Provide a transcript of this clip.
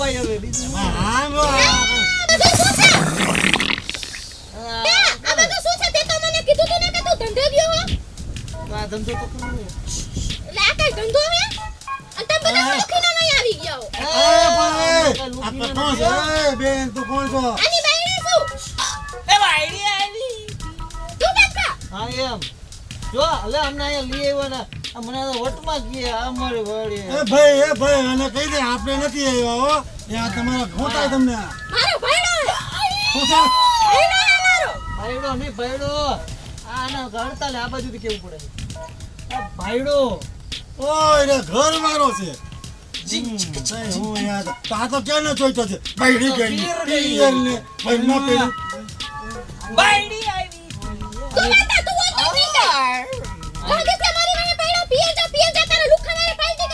કપાય હવે બીજું શું? હા બધું શું છે આ બધું શું છે તે તો મને કીધું તું ને કે તું ધંધે ગયો હો આ ધંધો તો કરવો. એટલે આ કઈ ધંધો હે અને તમે બધા લુખીના નહીં આવી ગયા હો આ તો કોણ છે બેન તું કોણ છો આની બાયડી શું એ વાયડી આવી. તું બાપા હા એમ જો એટલે અમને અહીંયા લઈ આવ્યો ને આ મને તો વટમાં ગયા અમારી વાડી. એ ભાઈ આને કહી દે આપણે નથી આવ્યા હો ત્યાં તમારા ખોટા તમને મારો ભાઈડો ખોટા ભાઈડો હે મારો ભાઈડો નહીં ભાઈડો આના ગણતા લે આ બાજુથી કેવું પડે આ ભાઈડો ઓય રે ઘર મારો છે હું યાર આ તો ક્યાં જોઈતો છે ભાઈ ગઈ પિયર ને ભાઈ ના પેલું બાયડી આવી. તું બાપા તું બોલ તો નહીં કઈ લાગે